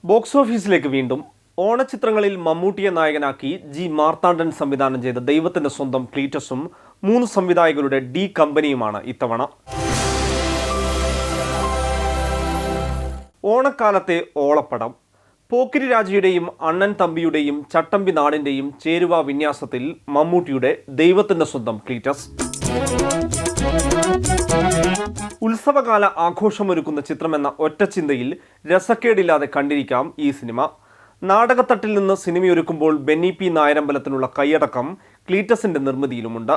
Box ഓഫീസിലേക്ക് വീണ്ടും ഓണച്ചിത്രങ്ങളിൽ മമ്മൂട്ടിയെ നായകനാക്കി ജി മാർത്താണ്ഡൻ സംവിധാനം ചെയ്ത ദൈവത്തിന്റെ സ്വന്തം ക്ലീറ്റസും 3 സംവിധായകരുടെ ഡി കമ്പനിയുമാണ് ഇത്തവണ. ഓണക്കാലത്തെ ഓളപ്പടം പോക്കിരി രാജയുടെയും അണ്ണൻ തമ്പിയുടെയും ചട്ടമ്പി നാടിന്റെയും ചേരുവ വിന്യാസത്തിൽ മമ്മൂട്ടിയുടെ ദൈവത്തിന്റെ സ്വന്തം ക്ലീറ്റസ്. ഉത്സവകാല ആഘോഷമൊരുക്കുന്ന ചിത്രമെന്ന ഒറ്റച്ചിന്തയിൽ രസക്കേടില്ലാതെ കണ്ടിരിക്കാം ഈ സിനിമ. നാടകത്തട്ടിൽ നിന്ന് സിനിമയൊരുക്കുമ്പോൾ ബെന്നി പി നായരമ്പലത്തിനുള്ള കൈയടക്കം ക്ലീറ്റസിന്റെ നിർമ്മിതിയിലുമുണ്ട്.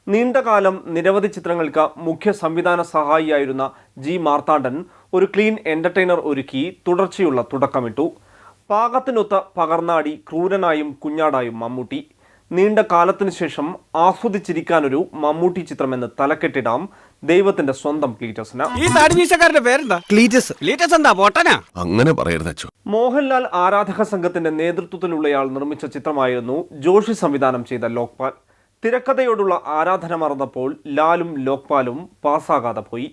നീണ്ടകാലം നിരവധി ചിത്രങ്ങൾക്ക് മുഖ്യ സംവിധാന സഹായിയായിരുന്ന ജി മാർത്താണ്ഡൻ ഒരു ക്ലീൻ എന്റർടൈനർ ഒരുക്കി തുടർച്ചയുള്ള തുടക്കമിട്ടു. പാകത്തിനൊത്ത പകർന്നാടി ക്രൂരനായും കുഞ്ഞാടായും മമ്മൂട്ടി. നീണ്ട കാലത്തിനു ശേഷം ആസ്വദിച്ചിരിക്കാനൊരു മമ്മൂട്ടി ചിത്രമെന്ന് തലക്കെട്ടിടാം ദൈവത്തിന്റെ സ്വന്തം ക്ലീറ്റസിന്. ഈ താടിമീശക്കാരന്റെ പേരെന്താ? ക്ലീറ്റസ്. ക്ലീറ്റസ് എന്താ പൊട്ടനാ? അങ്ങനെ പറയരുത്. മോഹൻലാൽ ആരാധക സംഘത്തിന്റെ നേതൃത്വത്തിലുള്ളയാൾ നിർമ്മിച്ച ചിത്രമായിരുന്നു ജോഷി സംവിധാനം ചെയ്ത ലോക്പാൽ. തിരക്കഥയോടുള്ള ആരാധന മറന്നപ്പോൾ ലാലും ലോക്പാലും പാസ്സാകാതെ പോയി.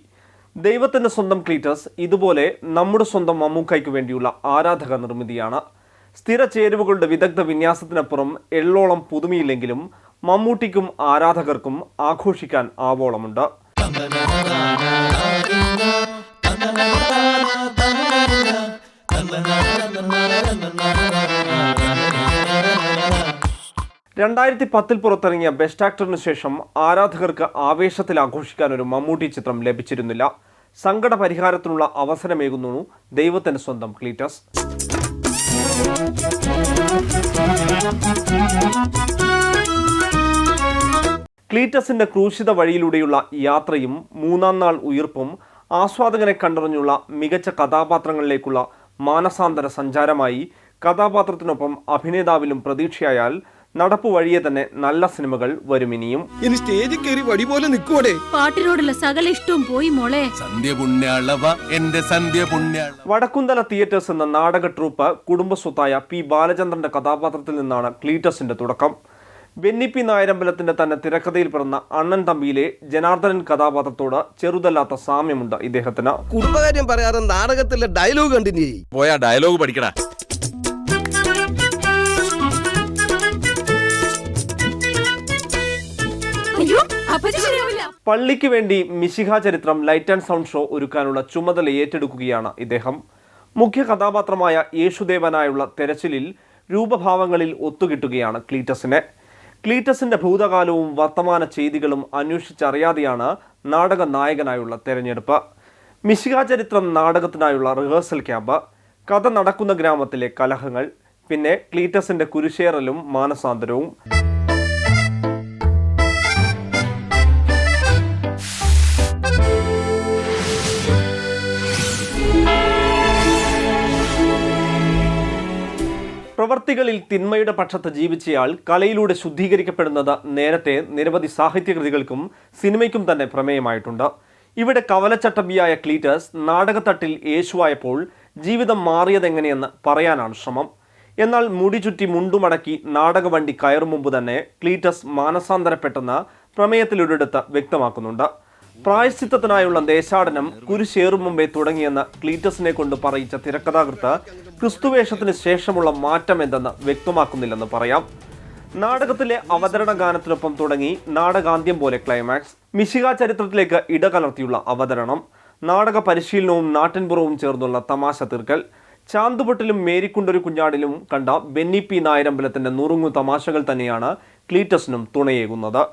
ദൈവത്തിന്റെ സ്വന്തം ക്ലീറ്റസ് ഇതുപോലെ നമ്മുടെ സ്വന്തം മമ്മൂക്കയ്ക്ക് വേണ്ടിയുള്ള ആരാധക നിർമ്മിതിയാണ്. സ്ഥിര ചേരുവകളുടെ വിദഗ്ധ വിന്യാസത്തിനപ്പുറം എള്ളോളം പുതുമയില്ലെങ്കിലും മമ്മൂട്ടിക്കും ആരാധകർക്കും ആഘോഷിക്കാൻ ആവോളമുണ്ട്. രണ്ടായിരത്തി 10 പുറത്തിറങ്ങിയ ബെസ്റ്റ് ആക്ടറിന് ശേഷം ആരാധകർക്ക് ആവേശത്തിൽ ആഘോഷിക്കാൻ ഒരു മമ്മൂട്ടി ചിത്രം ലഭിച്ചിരുന്നില്ല. സങ്കട പരിഹാരത്തിനുള്ള അവസരമേകുന്നു ദൈവത്തിന്റെ സ്വന്തം ക്ലീറ്റസ്. ക്ലീറ്റസിന്റെ ക്രൂശിത വഴിയിലൂടെയുള്ള യാത്രയും 3-ാം നാൾ ഉയിർപ്പും ആസ്വാദകനെ കണ്ടറിഞ്ഞുള്ള മികച്ച കഥാപാത്രങ്ങളിലേക്കുള്ള മാനസാന്തര സഞ്ചാരമായി കഥാപാത്രത്തിനൊപ്പം അഭിനേതാവിലും പ്രതീക്ഷയായാൽ നടപ്പു വഴിയെ തന്നെ നല്ല സിനിമകൾ വരുമിനിയും. ഇനി സ്റ്റേജിൽ കയറി വടി പോലെ നിൽക്കൂടെ? പാട്ടിനോടുള്ള സകല ഇഷ്ടവും പോയി മോളെ. വടക്കുന്തല തിയേറ്റേഴ്സ് എന്ന നാടക ട്രൂപ്പ് കുടുംബസ്വത്തായ പി ബാലചന്ദ്രന്റെ കഥാപാത്രത്തിൽ നിന്നാണ് ക്ലീറ്റസിന്റെ തുടക്കം. ബെന്നി പി നായരമ്പലത്തിന്റെ തന്നെ തിരക്കഥയിൽ പിറന്ന അണ്ണൻ തമ്പിയിലെ ജനാർദ്ദനൻ കഥാപാത്രത്തോട് ചെറുതല്ലാത്ത സാമ്യമുണ്ട് ഇദ്ദേഹത്തിന്. കുടുംബകാര്യം പറയാതെ നാടകത്തിലെ ഡയലോഗ് കണ്ടിന്യൂ പോയാ ഡയലോഗ് പഠിക്കടാ. പള്ളിക്ക് വേണ്ടി മിശിഹ ചരിത്രം ലൈറ്റ് ആൻഡ് സൗണ്ട് ഷോ ഒരുക്കാനുള്ള ചുമതല ഏറ്റെടുക്കുകയാണ് ഇദ്ദേഹം. മുഖ്യ കഥാപാത്രമായ യേശുദേവനായുള്ള തെരച്ചിലിൽ രൂപഭാവങ്ങളിൽ ഒത്തുകിട്ടുകയാണ് ക്ലീറ്റസിനെ. ക്ലീറ്റസിന്റെ ഭൂതകാലവും വർത്തമാന ചെയ്തികളും അന്വേഷിച്ചറിയാതെയാണ് നാടക നായകനായുള്ള തെരഞ്ഞെടുപ്പ്. മിശിഹ ചരിത്രം നാടകത്തിനായുള്ള റിഹേഴ്സൽ ക്യാമ്പ്, കഥ നടക്കുന്ന ഗ്രാമത്തിലെ കലഹങ്ങൾ, പിന്നെ ക്ലീറ്റസിന്റെ കുരിശേറലും മാനസാന്തരവും. പ്രവർത്തികളിൽ തിന്മയുടെ പക്ഷത്ത് ജീവിച്ചയാൾ കലയിലൂടെ ശുദ്ധീകരിക്കപ്പെടുന്നത് നേരത്തെ നിരവധി സാഹിത്യകൃതികൾക്കും സിനിമയ്ക്കും തന്നെ പ്രമേയമായിട്ടുണ്ട്. ഇവിടെ കവലച്ചട്ടമ്പിയായ ക്ലീറ്റസ് നാടകത്തട്ടിൽ യേശുവായപ്പോൾ ജീവിതം മാറിയതെങ്ങനെയെന്ന് പറയാനാണ് ശ്രമം. എന്നാൽ മുടി ചുറ്റി മുണ്ടുമടക്കി നാടകവണ്ടി കയറും മുമ്പ് തന്നെ ക്ലീറ്റസ് മാനസാന്തരപ്പെട്ടെന്ന് പ്രമേയത്തിലൊരിടത്ത് വ്യക്തമാക്കുന്നുണ്ട്. പ്രായശ്ചിത്തത്തിനായുള്ള ദേശാടനം കുരിശേറും മുമ്പേ തുടങ്ങിയെന്ന് ക്ലീറ്റസിനെ കൊണ്ട് പറയിച്ച തിരക്കഥാകൃത്ത് ക്രിസ്തുവേഷത്തിന് ശേഷമുള്ള മാറ്റം എന്തെന്ന് വ്യക്തമാക്കുന്നില്ലെന്ന് പറയാം. നാടകത്തിലെ അവതരണ ഗാനത്തിനൊപ്പം തുടങ്ങി നാടകാന്ത്യം പോലെ ക്ലൈമാക്സ്, മിശിഹ ചരിത്രത്തിലേക്ക് ഇടകലർത്തിയുള്ള അവതരണം, നാടക പരിശീലനവും നാട്ടിൻപുറവും ചേർന്നുള്ള തമാശ തീർക്കൽ. ചാന്തുപൊട്ടിലും മേരിക്കുണ്ടൊരു കുഞ്ഞാടിലും കണ്ട ബെന്നി പി നായരമ്പലത്തിന്റെ നുറുങ്ങു തമാശകൾ തന്നെയാണ് ക്ലീറ്റസിനും തുണയേകുന്നത്.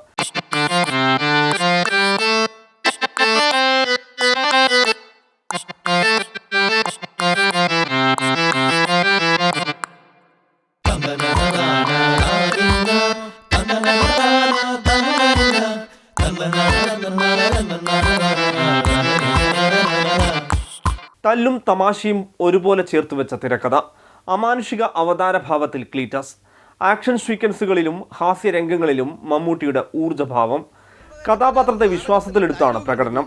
തല്ലും തമാശയും ഒരുപോലെ ചേർത്തുവെച്ച തിരക്കഥ, അമാനുഷിക അവതാരഭാവത്തിൽ ക്ലീറ്റസ്, ആക്ഷൻ സീക്വൻസുകളിലും ഹാസ്യരംഗങ്ങളിലും മമ്മൂട്ടിയുടെ ഊർജ്ജഭാവം, കഥാപാത്രത്തെ വിശ്വാസത്തിലെടുത്താണ് പ്രകടനം.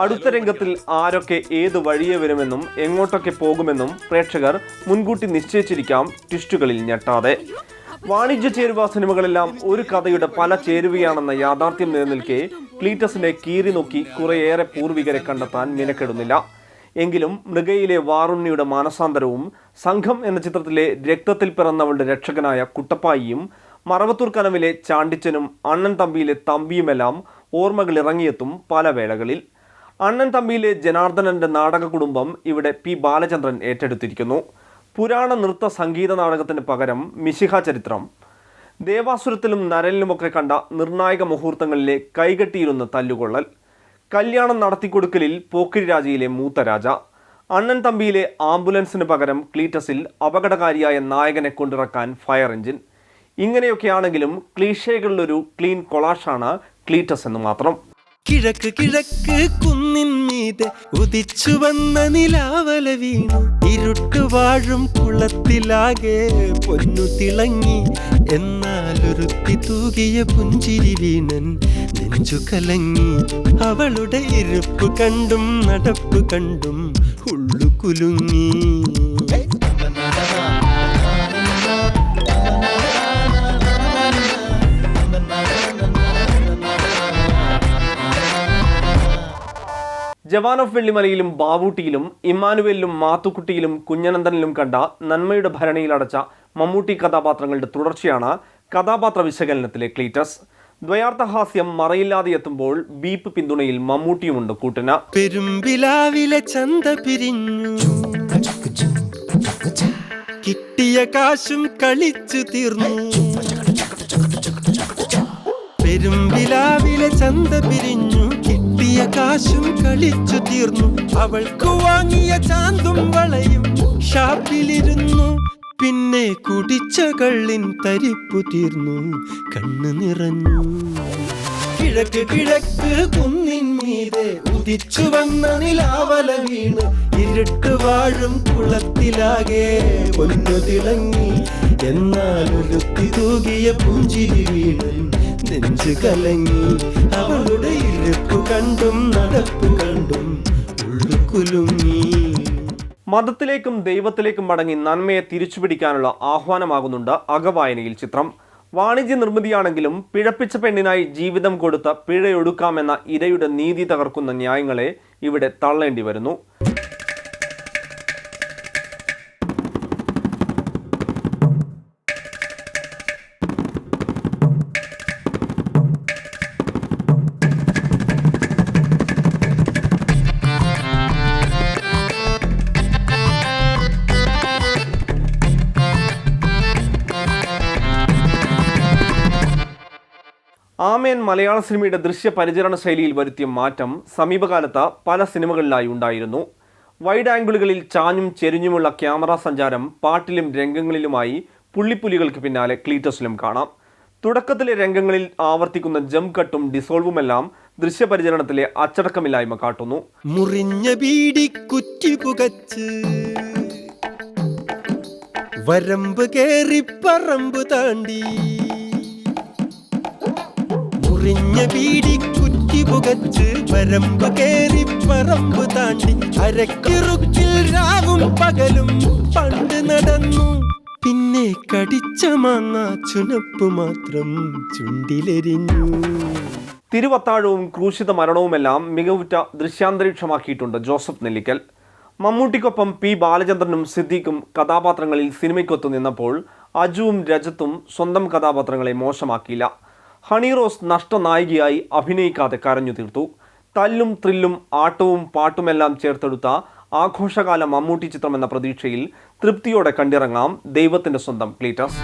അടുത്ത രംഗത്തിൽ ആരൊക്കെ ഏത് വഴിയെ വരുമെന്നും എങ്ങോട്ടൊക്കെ പോകുമെന്നും പ്രേക്ഷകർ മുൻകൂട്ടി നിശ്ചയിച്ചിരിക്കാം, ട്വിസ്റ്റുകളിൽ ഞെട്ടാതെ. വാണിജ്യ ചേരുവ സിനിമകളെല്ലാം ഒരു കഥയുടെ പല ചേരുവയാണെന്ന യാഥാർത്ഥ്യം നിലനിൽക്കെ ക്ലീറ്റസിനെ കീറി നോക്കി കുറേയേറെ പൂർവികരെ കണ്ടെത്താൻ മിനക്കെടുന്നില്ല. എങ്കിലും മൃഗയിലെ വാറുണ്ണിയുടെ മാനസാന്തരവും സംഘം എന്ന ചിത്രത്തിലെ രക്തത്തിൽ പിറന്നവളുടെ രക്ഷകനായ കുട്ടപ്പായിയും മറവത്തൂർ കനവിലെ ചാണ്ടിച്ചനും അണ്ണൻ തമ്പിയിലെ തമ്പിയുമെല്ലാം ഓർമ്മകൾ ഇറങ്ങിയെത്തും പല വേളകളിൽ. അണ്ണൻ തമ്പിയിലെ ജനാർദ്ദനന്റെ നാടക കുടുംബം ഇവിടെ പി ബാലചന്ദ്രൻ ഏറ്റെടുത്തിരിക്കുന്നു. പുരാണ നൃത്ത സംഗീത നാടകത്തിന് പകരം മിശിഹ ചരിത്രം, ദേവാസുരത്തിലും നരലിലുമൊക്കെ കണ്ട നിർണായക മുഹൂർത്തങ്ങളിലെ കൈകെട്ടിയിരുന്ന തല്ലുകൊള്ളൽ, കല്യാണം നടത്തിക്കൊടുക്കലിൽ പോക്കിരി രാജയിലെ മൂത്ത രാജ, അണ്ണൻ തമ്പിയിലെ ആംബുലൻസിന് പകരം ക്ലീറ്റസിൽ അപകടകാരിയായ നായകനെ കൊണ്ടിറക്കാൻ ഫയർ എഞ്ചിൻ. ഇങ്ങനെയൊക്കെയാണെങ്കിലും ക്ലീഷേകളിലൊരു ക്ലീൻ കൊളാഷാണ് ക്ലീറ്റസ് എന്ന് മാത്രം. കിഴക്ക് കിഴക്ക് കുന്നിൻ മീതെ ഉദിച്ചു വന്ന നിലാവല വീണു, ഇരുട്ട് വാഴും കുളത്തിലാകെ പൊന്നു തിളങ്ങി. എന്നാലൊരുത്തി തൂകിയ പുഞ്ചിരി വീണൻ നെഞ്ചു കലങ്ങി. അവളുടെ ഇരുപ്പ് കണ്ടും നടപ്പ് കണ്ടും ഉള്ളു കുലുങ്ങി. ജവാൻ ഓഫ് വെള്ളിമലയിലും ബാവൂട്ടിയിലും ഇമ്മാനുവേലിലും മാത്തുക്കുട്ടിയിലും കുഞ്ഞനന്ദനിലും കണ്ട നന്മയുടെ ഭരണിയിലടച്ച മമ്മൂട്ടി കഥാപാത്രങ്ങളുടെ തുടർച്ചയാണ് കഥാപാത്ര വിശകലനത്തിലെ ക്ലീറ്റസ്. ദ്വയാർത്ഥ ഹാസ്യം മറയില്ലാതെ എത്തുമ്പോൾ ബീപ്പ് പിന്തുണയിൽ മമ്മൂട്ടിയുമുണ്ട് കൂട്ടിന്. പെരുമ്പിലാവിലെ ചന്ത പിരിഞ്ഞു, കിട്ടിയ കാശും കളിച്ചു തീർന്നു. പെരുമ്പിലാവിലെ ചന്ത പിരിഞ്ഞു, കിട്ടിയ കാശും കളിച്ചു തീർന്നു. അവൾക്ക് വാങ്ങിയ ചാന്തും വളയും ഷാപ്പിലിരുന്നു. പിന്നെ കുടിച്ച കള്ളിൻ തരിപ്പു തീർന്നു, കണ്ണു നിറഞ്ഞു. കിഴക്ക് കിഴക്ക് കുന്നിൻ മീതെ ഉദിച്ചു വന്ന നിലാവല വീണ്, ഇരുട്ട് വാഴും കുളത്തിലാകെ പൊന്നു തിളങ്ങി. എന്നാലൊരുത്തി തൂകിയ പുഞ്ചിരി വീണൻ നെഞ്ചു കലങ്ങി. അവളുടെ ഇരുപ്പ് കണ്ടും നടപ്പ് കണ്ടും ഉള്ളു കുലുങ്ങി. മതത്തിലേക്കും ദൈവത്തിലേക്കും മടങ്ങി നന്മയെ തിരിച്ചുപിടിക്കാനുള്ള ആഹ്വാനമാകുന്നുണ്ട് അകവായനയിൽ ചിത്രം. വാണിജ്യ നിർമ്മിതിയാണെങ്കിലും പിഴപ്പിച്ച പെണ്ണിനായി ജീവിതം കൊടുത്ത പിഴയൊടുക്കാമെന്ന ഇരയുടെ നീതി തകർക്കുന്ന ന്യായങ്ങളെ ഇവിടെ തള്ളേണ്ടി വരുന്നു. ആമേൻ മലയാള സിനിമയുടെ ദൃശ്യ പരിചരണ ശൈലിയിൽ വരുത്തിയ മാറ്റം സമീപകാലത്ത് പല സിനിമകളിലായി ഉണ്ടായിരുന്നു. വൈഡ് ആംഗിളുകളിൽ ചാഞ്ഞും ചെരിഞ്ഞുമുള്ള ക്യാമറ സഞ്ചാരം പാട്ടിലും രംഗങ്ങളിലുമായി പുള്ളിപ്പുലികൾക്ക് പിന്നാലെ ക്ലീറ്റസിലും കാണാം. തുടക്കത്തിലെ രംഗങ്ങളിൽ ആവർത്തിക്കുന്ന ജംപ് കട്ടും ഡിസോൾവുമെല്ലാം ദൃശ്യപരിചരണത്തിലെ അച്ചടക്കമില്ലായ്മ കാട്ടുന്നു. മുറിഞ്ഞ ബീഡി കുറ്റി പുകച്ച് വരമ്പ് കേറി പറമ്പ് താണ്ടി. മുറിഞ്ഞ ബീഡി കുറ്റി പുകച്ച് വരമ്പ് കേറി പറമ്പ് താണ്ടി. അരക്കിറുക്കിൽ രാവും പകലും പണ്ട് നടന്നു. പിന്നെ കടിച്ച മാങ്ങ ചുനപ്പ് മാത്രം ചുണ്ടിലെരിഞ്ഞു. തിരുവത്താഴവും ക്രൂശിത മരണവുമെല്ലാം മികവുറ്റ ദൃശ്യാന്തരീക്ഷമാക്കിയിട്ടുണ്ട് ജോസഫ് നെല്ലിക്കൽ. മമ്മൂട്ടിക്കൊപ്പം പി ബാലചന്ദ്രനും സിദ്ദീഖും കഥാപാത്രങ്ങളിൽ സിനിമയ്ക്കൊത്തു നിന്നപ്പോൾ അജുവും രജത്തും സ്വന്തം കഥാപാത്രങ്ങളെ മോശമാക്കിയില്ല. ഹണി റോസ് നഷ്ടനായികയായി അഭിനയിക്കാതെ കരഞ്ഞു തീർത്തു. തല്ലും ത്രില്ലും ആട്ടവും പാട്ടുമെല്ലാം ചേർത്തെടുത്ത ആഘോഷകാല മമ്മൂട്ടി ചിത്രമെന്ന പ്രതീക്ഷയിൽ തൃപ്തിയോടെ കണ്ടിറങ്ങാം ദൈവത്തിൻ്റെ സ്വന്തം ക്ലീറ്റസ്.